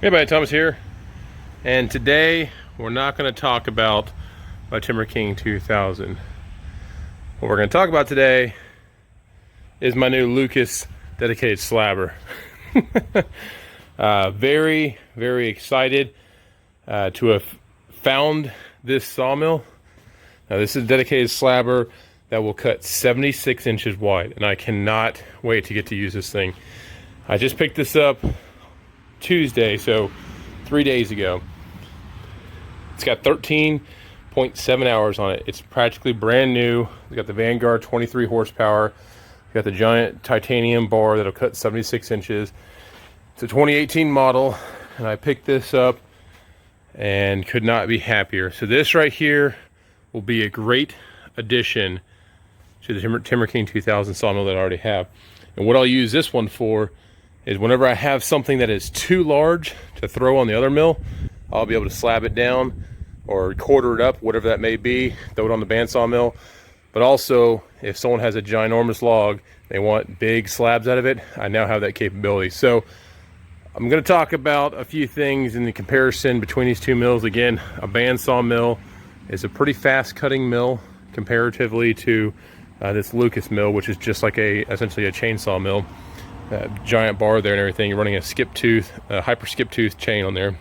Hey everybody, Thomas here, and today we're not going to talk about my Timberking 2000. What we're going to talk about today is my new Lucas dedicated slabber. Very, very excited to have found this sawmill. Now this is a dedicated slabber that will cut 76 inches wide, and I cannot wait to get to use this thing. I just picked this up Tuesday, so 3 days ago. It's got 13.7 hours on it. It's practically brand new. We got the Vanguard 23 horsepower. We got the giant titanium bar that'll cut 76 inches. It's a 2018 model, and I picked this up and could not be happier. So this right here will be a great addition to the Timberking 2000 sawmill that I already have. And what I'll use this one for is whenever I have something that is too large to throw on the other mill, I'll be able to slab it down or quarter it up, whatever that may be, throw it on the bandsaw mill. But also, if someone has a ginormous log, they want big slabs out of it, I now have that capability. So I'm going to talk about a few things in the comparison between these two mills. Again, a bandsaw mill is a pretty fast cutting mill comparatively to this Lucas mill, which is just like essentially a chainsaw mill. Giant bar there and everything. You're running a skip tooth, hyper skip tooth chain on there.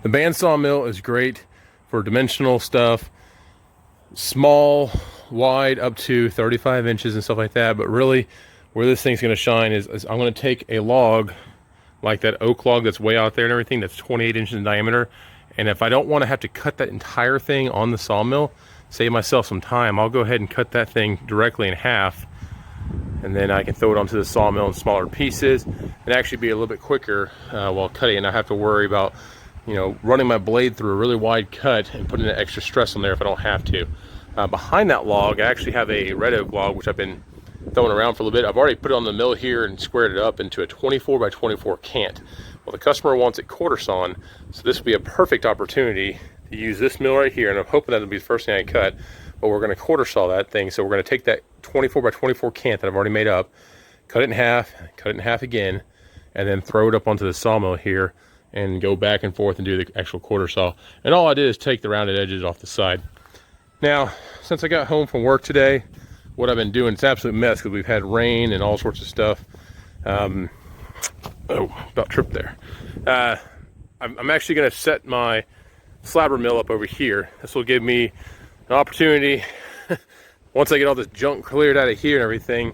The bandsaw mill is great for dimensional stuff, small, wide, up to 35 inches and stuff like that. But really, where this thing's going to shine is I'm going to take a log like that oak log that's way out there and everything, that's 28 inches in diameter. And if I don't want to have to cut that entire thing on the sawmill, save myself some time, I'll go ahead and cut that thing directly in half. And then I can throw it onto the sawmill in smaller pieces and actually be a little bit quicker while cutting, and I have to worry about, running my blade through a really wide cut and putting an extra stress on there if I don't have to. Behind that log, I actually have a red oak log, which I've been throwing around for a little bit. I've already put it on the mill here and squared it up into a 24 by 24 cant. Well, the customer wants it quarter sawn, so this will be a perfect opportunity to use this mill right here, and I'm hoping that'll be the first thing I cut. But we're going to quarter saw that thing, so we're going to take that 24 by 24 cant that I've already made up, cut it in half again, and then throw it up onto the sawmill here and go back and forth and do the actual quarter saw. And all I did is take the rounded edges off the side. Now, since I got home from work today, what I've been doing, it's an absolute mess because we've had rain and all sorts of stuff. Oh, about tripped there. I'm actually going to set my slabber mill up over here. This will give me an opportunity, once I get all this junk cleared out of here and everything,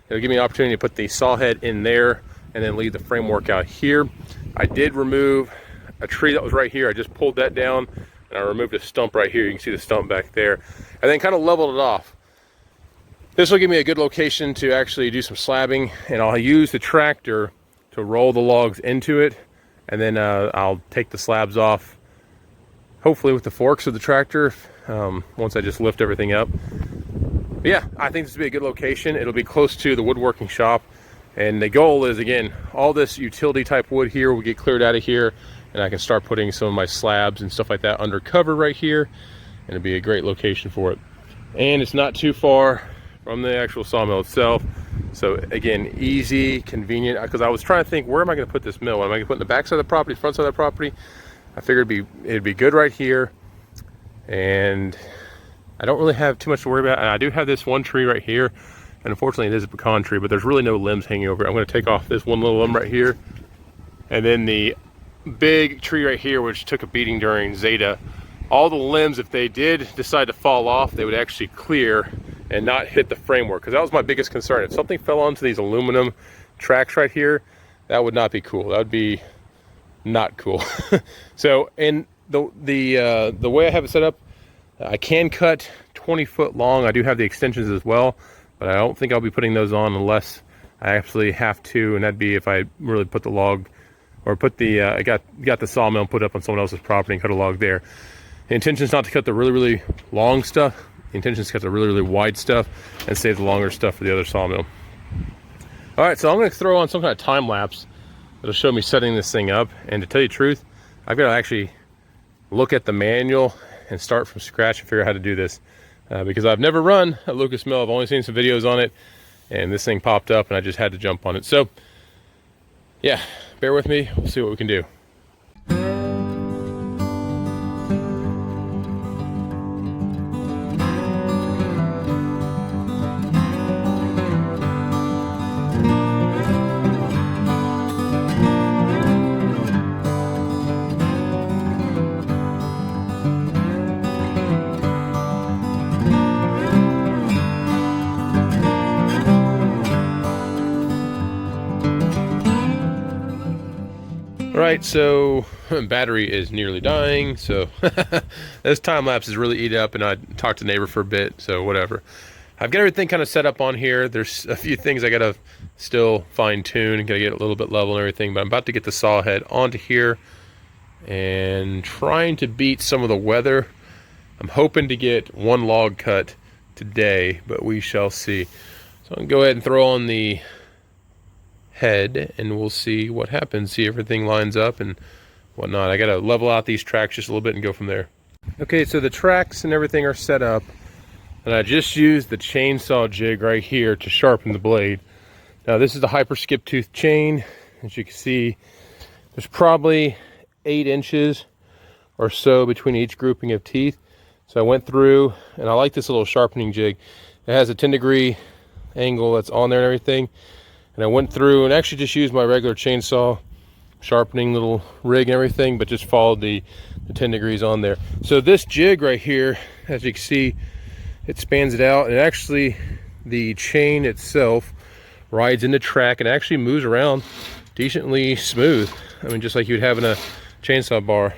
it'll give me an opportunity to put the saw head in there and then leave the framework out here. I did remove a tree that was right here. I just pulled that down and I removed a stump right here. You can see the stump back there, and then kind of leveled it off. This will give me a good location to actually do some slabbing, and I'll use the tractor to roll the logs into it, and then I'll take the slabs off, hopefully with the forks of the tractor, once I just lift everything up. But yeah, I think this will be a good location. It'll be close to the woodworking shop, and the goal is, again, all this utility type wood here will get cleared out of here, and I can start putting some of my slabs and stuff like that under cover right here, and it'll be a great location for it. And it's not too far from the actual sawmill itself, so again, easy, convenient, because I was trying to think, where am I going to put this mill? Am I going to put it in the back side of the property, front side of the property? I figured it'd be good right here, and I don't really have too much to worry about. And I do have this one tree right here, and unfortunately it is a pecan tree, but there's really no limbs hanging over it. I'm going to take off this one little limb right here, and then the big tree right here, which took a beating during Zeta. All the limbs, if they did decide to fall off, they would actually clear and not hit the framework, because that was my biggest concern. If something fell onto these aluminum tracks right here, that would not be cool. That would be not cool. So, and the way I have it set up, I can cut 20 foot long. I do have the extensions as well, but I don't think I'll be putting those on unless I actually have to, and that'd be if I really put the log, or put the I got the sawmill put up on someone else's property and cut a log there. The intention is not to cut the really long stuff. The intention is to cut the really wide stuff and save the longer stuff for the other sawmill. All right, so I'm going to throw on some kind of time lapse that'll show me setting this thing up. And to tell you the truth, I've got to actually look at the manual and start from scratch and figure out how to do this, because I've never run a Lucas mill. I've only seen some videos on it, and this thing popped up and I just had to jump on it. So yeah, bear with me. We'll see what we can do. Alright, so battery is nearly dying, so this time lapse is really eat up, and I talked to the neighbor for a bit, so whatever. I've got everything kind of set up on here. There's a few things I gotta still fine tune and gotta get a little bit level and everything, but I'm about to get the saw head onto here and trying to beat some of the weather. I'm hoping to get one log cut today, but we shall see. So I'm gonna go ahead and throw on the head and we'll see what happens, see if everything lines up and whatnot. I gotta level out these tracks just a little bit and go from there. Okay, so the tracks and everything are set up, and I just used the chainsaw jig right here to sharpen the blade. Now this is the hyper skip tooth chain. As you can see, there's probably 8 inches or so between each grouping of teeth. So I went through, and I like this little sharpening jig. It has a 10-degree angle that's on there and everything. And I went through and actually just used my regular chainsaw sharpening little rig and everything, but just followed the 10 degrees on there. So this jig right here, as you can see, it spans it out, and actually the chain itself rides in the track and actually moves around decently smooth. I mean, just like you'd have in a chainsaw bar.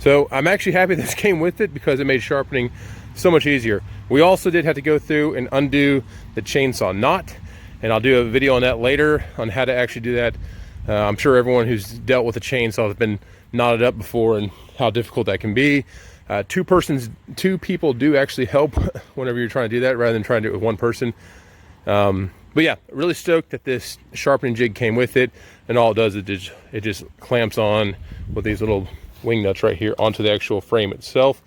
So I'm actually happy this came with it because it made sharpening so much easier. We also did have to go through and undo the chainsaw knot, and I'll do a video on that later on how to actually do that. I'm sure everyone who's dealt with a chainsaw has been knotted up before and how difficult that can be. Two people do actually help whenever you're trying to do that rather than trying to do it with one person. But yeah, really stoked that this sharpening jig came with it, and all it does is it just clamps on with these little wing nuts right here onto the actual frame itself.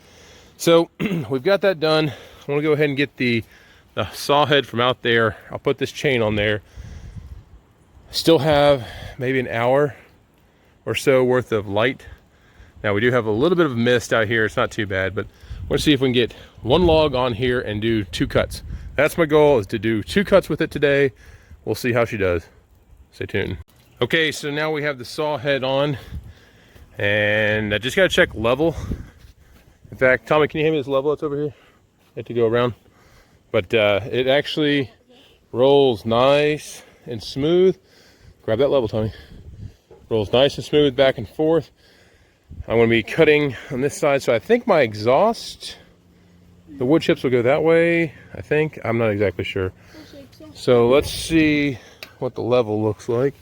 So we've got that done. I want to go ahead and get the saw head from out there. I'll put this chain on there. Still have maybe an hour or so worth of light. Now we do have a little bit of mist out here. It's not too bad, but let's see if we can get one log on here and do 2 cuts. That's my goal, is to do 2 cuts with it today. We'll see how she does. Stay tuned. Okay, so now we have the saw head on, and I just gotta check level. In fact, Tommy, can you hand me this level that's over here? I have to go around. But it actually rolls nice and smooth. Grab that level, Tommy. Rolls nice and smooth back and forth. I'm going to be cutting on this side, so I think my exhaust, the wood chips will go that way, I think. I'm not exactly sure. So let's see what the level looks like.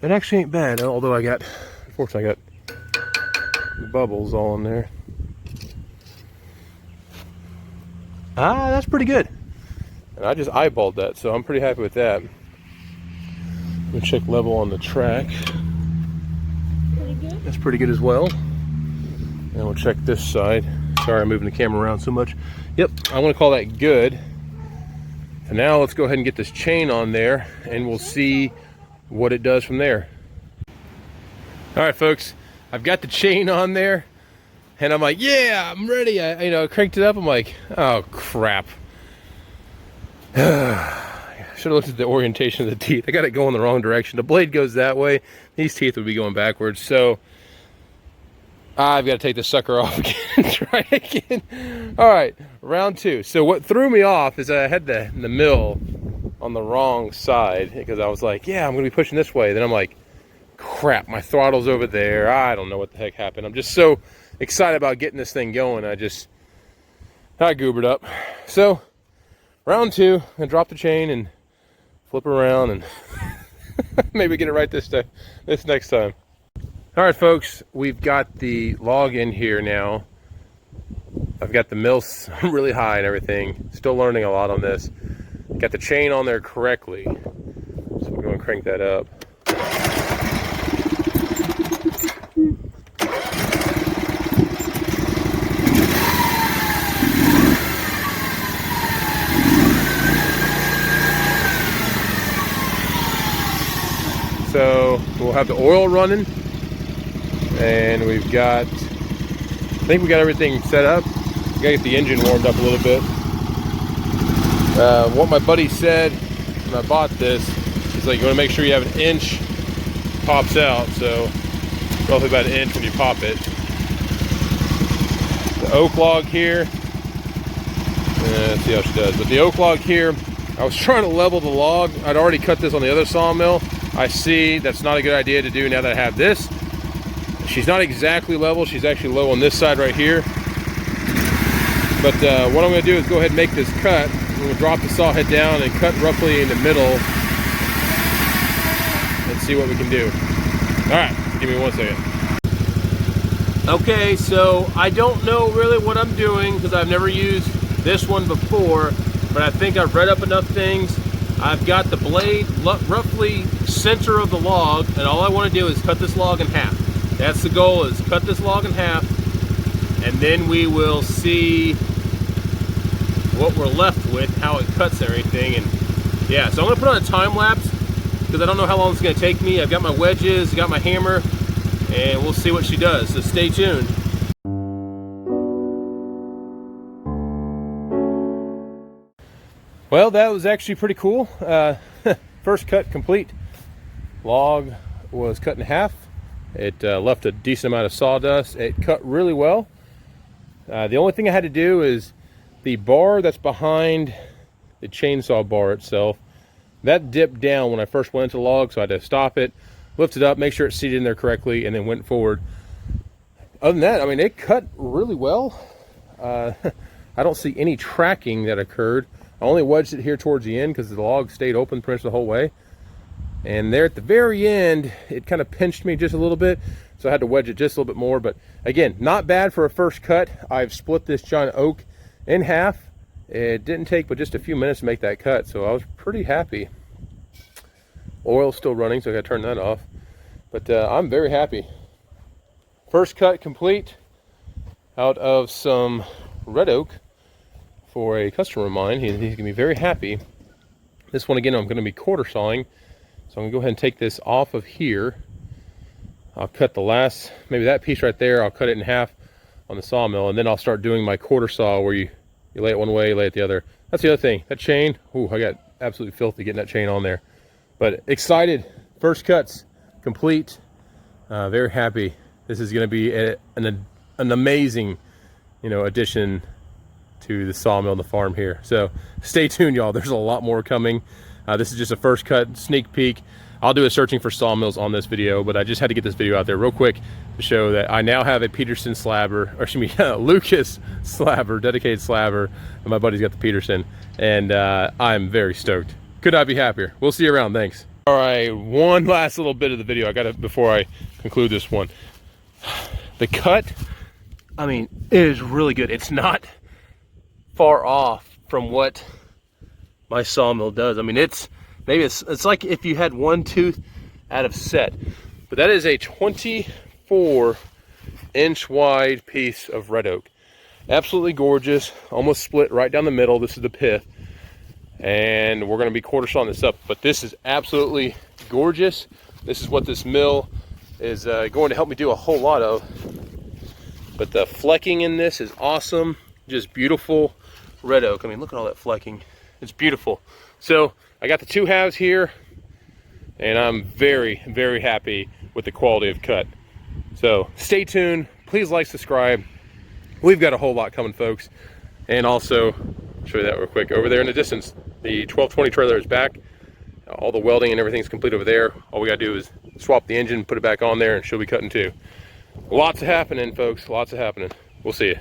It actually ain't bad, although unfortunately I got the bubbles all in there. Ah, that's pretty good. And I just eyeballed that, so I'm pretty happy with that. Let me check level on the track. Pretty good. That's pretty good as well. And we'll check this side. Sorry, I'm moving the camera around so much. Yep, I want to call that good. So now let's go ahead and get this chain on there, and we'll see what it does from there. All right, folks, I've got the chain on there. And I'm like, yeah, I'm ready. I cranked it up. I'm like, oh, crap. Should have looked at the orientation of the teeth. I got it going the wrong direction. The blade goes that way. These teeth would be going backwards. So I've got to take this sucker off again and try again. All right, round 2. So what threw me off is I had the mill on the wrong side, because I was like, yeah, I'm going to be pushing this way. Then I'm like, crap, my throttle's over there. I don't know what the heck happened. I'm just so excited about getting this thing going. I goobered up. So round 2, I'm gonna drop the chain and flip around and maybe get it right this next time. All right, folks, we've got the log in here now. I've got the mill really high and everything. Still learning a lot on this. Got the chain on there correctly, so we're going to crank that up. So we'll have the oil running, and we've got, I think we got everything set up. We gotta get the engine warmed up a little bit. What my buddy said when I bought this is like, you want to make sure you have an inch pops out, so roughly about an inch when you pop it. The oak log here, let's see how she does, but the oak log here, I was trying to level the log. I'd already cut this on the other sawmill. I see that's not a good idea to do now that I have this. She's not exactly level, she's actually low on this side right here. But what I'm going to do is go ahead and make this cut. I'm going to drop the saw head down and cut roughly in the middle. Let's see what we can do. Alright, give me 1 second. Okay, so I don't know really what I'm doing because I've never used this one before, but I think I've read up enough things. I've got the blade roughly center of the log, and all I want to do is cut this log in half. That's the goal, is cut this log in half, and then we will see what we're left with, how it cuts and everything. And yeah, so I'm gonna put on a time lapse because I don't know how long it's gonna take me. I've got my wedges, got my hammer, and we'll see what she does, so stay tuned. Well, that was actually pretty cool. First cut complete. Log was cut in half. It left a decent amount of sawdust. It cut really well. The only thing I had to do is the bar that's behind the chainsaw bar itself, that dipped down when I first went into the log, so I had to stop it, lift it up, make sure it's seated in there correctly, and then went forward. Other than that, I mean, it cut really well. I don't see any tracking that occurred. I only wedged it here towards the end because the log stayed open pretty much the whole way. And there at the very end, it kind of pinched me just a little bit, so I had to wedge it just a little bit more. But again, not bad for a first cut. I've split this giant oak in half. It didn't take but just a few minutes to make that cut, so I was pretty happy. Oil's still running, so I gotta turn that off. But I'm very happy. First cut complete out of some red oak for a customer of mine. He's gonna be very happy. This one again, I'm gonna be quarter sawing. So I'm gonna go ahead and take this off of here. I'll cut the last, maybe that piece right there, I'll cut it in half on the sawmill, and then I'll start doing my quarter saw where you lay it one way, you lay it the other. That's the other thing, that chain, ooh, I got absolutely filthy getting that chain on there. But excited, first cuts complete, very happy. This is gonna be an amazing, addition to the sawmill and the farm here. So stay tuned, y'all, there's a lot more coming. This is just a first cut sneak peek. I'll do a searching for sawmills on this video, but I just had to get this video out there real quick to show that I now have a Peterson slabber, or excuse me, Lucas slabber, dedicated slabber, and my buddy's got the Peterson, and I'm very stoked. Could not be happier. We'll see you around, thanks. All right, one last little bit of the video I got to, before I conclude this one. The cut, I mean, it is really good. It's not far off from what my sawmill does. I mean, it's like if you had one tooth out of set. But that is a 24-inch wide piece of red oak. Absolutely gorgeous, almost split right down the middle. This is the pith, and we're going to be quarter sawing this up. But this is absolutely gorgeous. This is what this mill is going to help me do a whole lot of. But the flecking in this is awesome, just beautiful red oak. I mean, look at all that flecking. It's beautiful. So I got the two halves here, and I'm very, very happy with the quality of cut. So stay tuned, please like, subscribe. We've got a whole lot coming, folks. And also, I'll show you that real quick. Over there in the distance, the 1220 trailer is back. All the welding and everything's complete over there. All we gotta do is swap the engine, put it back on there, and she'll be cutting too. Lots of happening, folks, lots of happening. We'll see you.